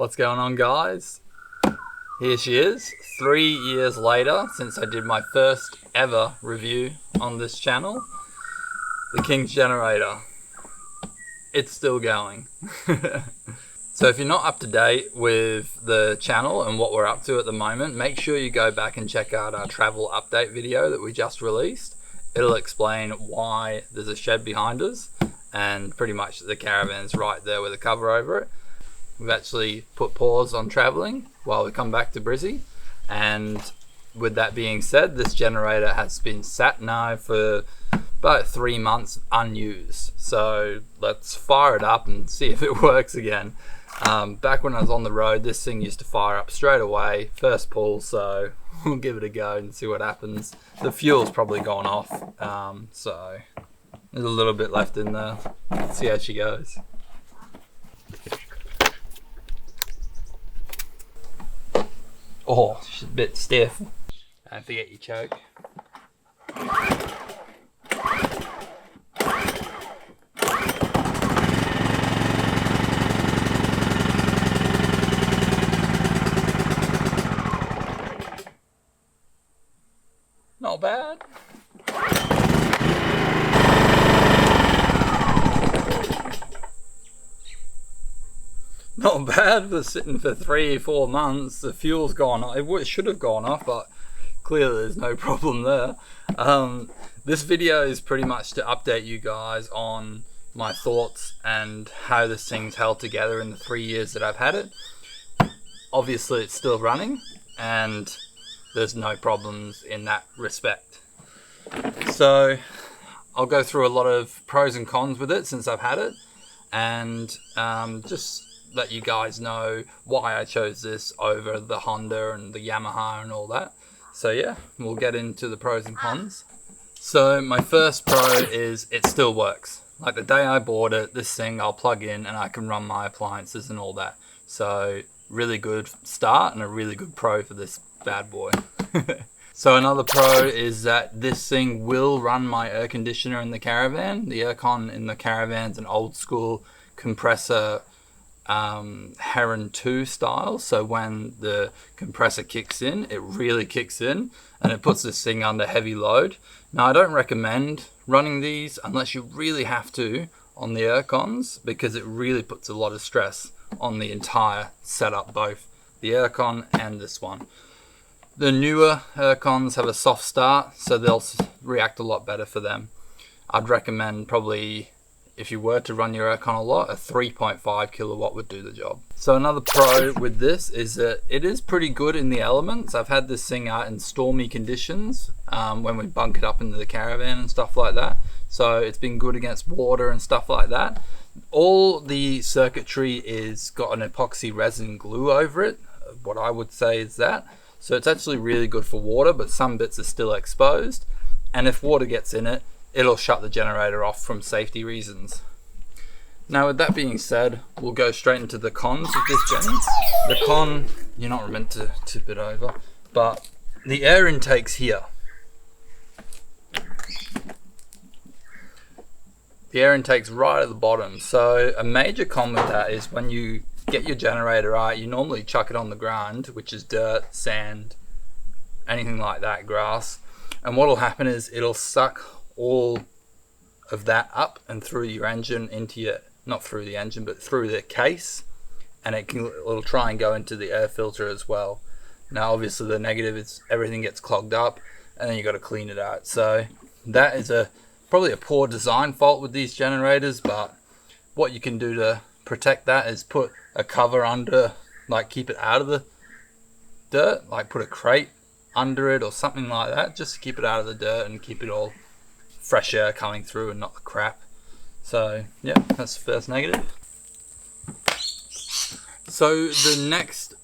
What's going on, guys? Here she is, 3 years later since I did my first ever review on this channel. The King's generator. It's still going. So if you're not up to date with the channel and what we're up to at the moment, make sure you go back and check out our travel update video that we just released. It'll explain why there's a shed behind us and pretty much the caravan's right there with a cover over it. We've actually put pause on traveling while we come back to Brizzy, and with that being said, this generator has been sat now for about 3 months unused. So let's fire it up and see if it works again. Back when I was on the road, this thing used to fire up straight away, first pull, so we'll give it a go and see what happens. The fuel's probably gone off, so there's a little bit left in there. Let's see how she goes. Oh, she's a bit stiff. Don't forget your choke. Not bad. Not bad for sitting for 3 or 4 months. The fuel's gone off. It should have gone off, but clearly there's no problem there. This video is pretty much to update you guys on my thoughts and how this thing's held together in the 3 years that I've had it. Obviously it's still running and there's no problems in that respect. So I'll go through a lot of pros and cons with it since I've had it, and just let you guys know why I chose this over the Honda and the Yamaha and all that. So yeah, we'll get into the pros and cons. So my first pro is it still works. Like the day I bought it, this thing I'll plug in and I can run my appliances and all that. So really good start and a really good pro for this bad boy. So another pro is that this thing will run my air conditioner in the caravan. The aircon in the caravan's an old school compressor, Heron 2 style. So when the compressor kicks in, it really kicks in and it puts this thing under heavy load. Now I don't recommend running these unless you really have to on the aircons, because it really puts a lot of stress on the entire setup, both the aircon and this one. The newer aircons have a soft start, so they'll react a lot better for them. I'd recommend probably, if you were to run your aircon a lot, a 3.5 kilowatt would do the job. So another pro with this is that it is pretty good in the elements. I've had this thing out in stormy conditions when we bunk it up into the caravan and stuff like that. So it's been good against water and stuff like that. All the circuitry is got an epoxy resin glue over it. What I would say is that. So it's actually really good for water, but some bits are still exposed. And if water gets in it, it'll shut the generator off from safety reasons. Now with that being said, we'll go straight into the cons of this Jenny. The con, you're not meant to tip it over, but the air intake's here. The air intake's right at the bottom. So a major con with that is when you get your generator out, you normally chuck it on the ground, which is dirt, sand, anything like that, grass. And what'll happen is it'll suck all of that up and through your engine into your, not through the engine, but through the case, and it'll try and go into the air filter as well. Now obviously the negative is everything gets clogged up and then you got to clean it out. So that is probably a poor design fault with these generators, but what you can do to protect that is put a cover under, like keep it out of the dirt, like put a crate under it or something like that, just to keep it out of the dirt and keep it all fresh air coming through and not the crap. So yeah, that's the first negative. So the next,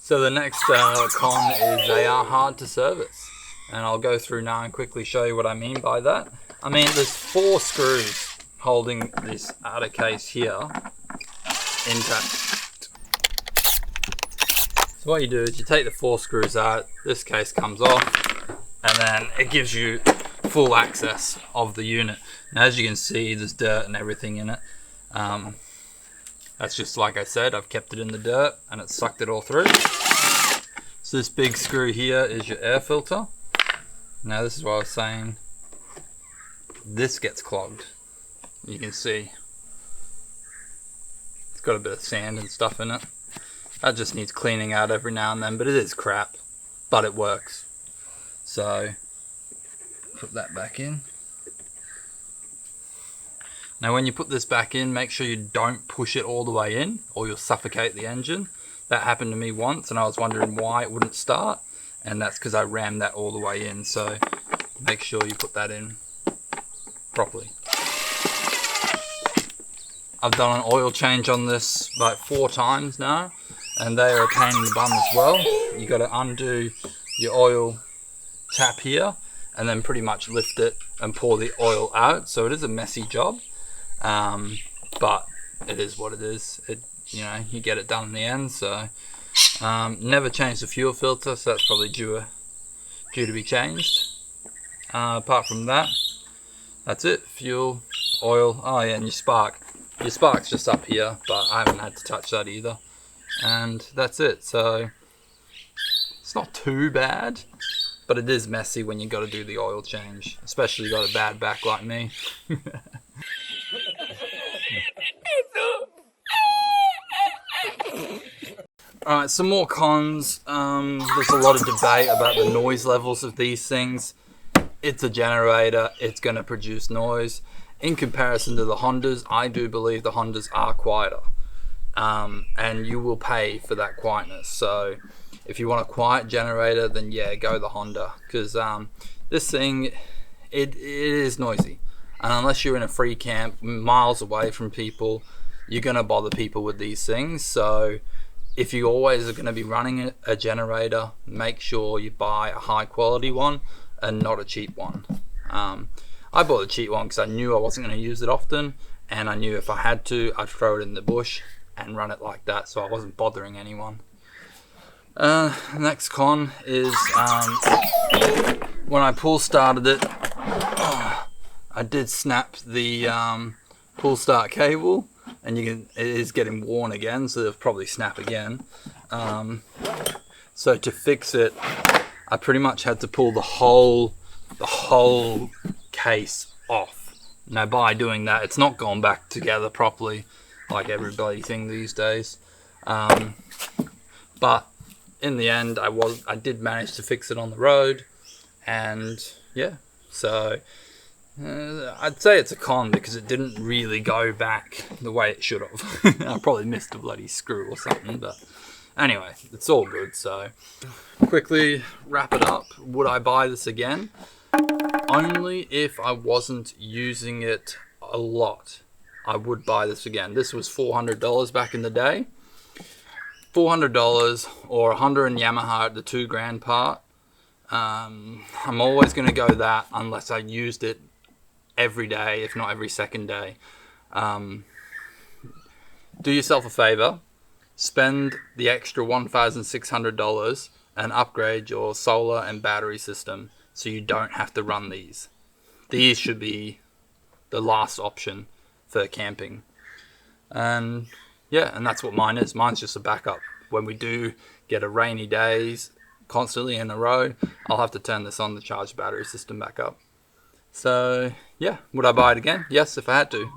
So the next con is they are hard to service, and I'll go through now and quickly show you what I mean by that. I mean, there's 4 screws holding this outer case here intact. So what you do is you take the 4 screws out, this case comes off, and then it gives you full access of the unit. Now, as you can see, there's dirt and everything in it. That's just like I said, I've kept it in the dirt and it sucked it all through. So this big screw here is your air filter. Now this is what I was saying. This gets clogged. You can see it's got a bit of sand and stuff in it. That just needs cleaning out every now and then, but it is crap, but it works. So put that back in. Now when you put this back in, make sure you don't push it all the way in or you'll suffocate the engine. That happened to me once and I was wondering why it wouldn't start, and that's because I rammed that all the way in. So make sure you put that in properly. I've done an oil change on this like 4 times now, and they are a pain in the bum as well. You got to undo your oil tap here and then pretty much lift it and pour the oil out. So it is a messy job, but it is what it is. You know, you get it done in the end. So never changed the fuel filter, so that's probably due to be changed. Apart from that, that's it. Fuel, oil, oh yeah, and your spark. Your spark's just up here, but I haven't had to touch that either. And that's it. So it's not too bad, but it is messy when you got to do the oil change, especially you got a bad back like me. Alright, some more cons. There's a lot of debate about the noise levels of these things. It's a generator, it's going to produce noise. In comparison to the Hondas, I do believe the Hondas are quieter. And you will pay for that quietness. So if you want a quiet generator, then yeah, go the Honda. Because this thing, it is noisy. And unless you're in a free camp, miles away from people, you're going to bother people with these things. So if you always are going to be running a generator, make sure you buy a high quality one and not a cheap one. I bought a cheap one because I knew I wasn't going to use it often, and I knew if I had to, I'd throw it in the bush and run it like that, so I wasn't bothering anyone. Next con is when I pull started it, I did snap the pull start cable, and it is getting worn again, so it'll probably snap again. So to fix it, I pretty much had to pull the whole case off. Now by doing that, it's not gone back together properly like every bloody thing these days. But in the end, I did manage to fix it on the road, and yeah, so I'd say it's a con because it didn't really go back the way it should have. I probably missed a bloody screw or something, but anyway, it's all good. So quickly wrap it up. Would I buy this again? Only if I wasn't using it a lot. I would buy this again. This was $400 back in the day. $400 or a Honda and Yamaha at the $2,000 part. I'm always going to go that unless I used it every day, if not every second day. Do yourself a favor. Spend the extra $1,600 and upgrade your solar and battery system so you don't have to run these. These should be the last option for camping. And yeah, and that's what mine is. Mine's just a backup. When we do get a rainy days constantly in a row, I'll have to turn this on to charge the battery system back up. So yeah, would I buy it again? Yes, if I had to.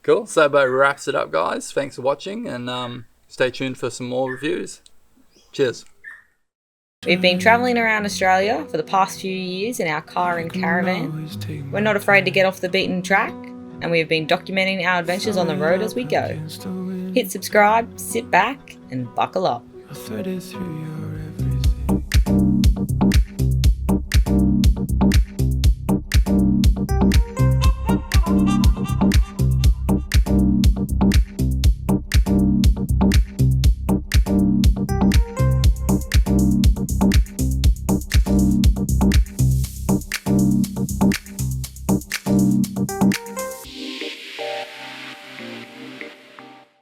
Cool, so that wraps it up, guys. Thanks for watching, and stay tuned for some more reviews. Cheers. We've been travelling around Australia for the past few years in our car and caravan. We're not afraid to get off the beaten track, and we have been documenting our adventures on the road as we go. Hit subscribe, sit back, and buckle up.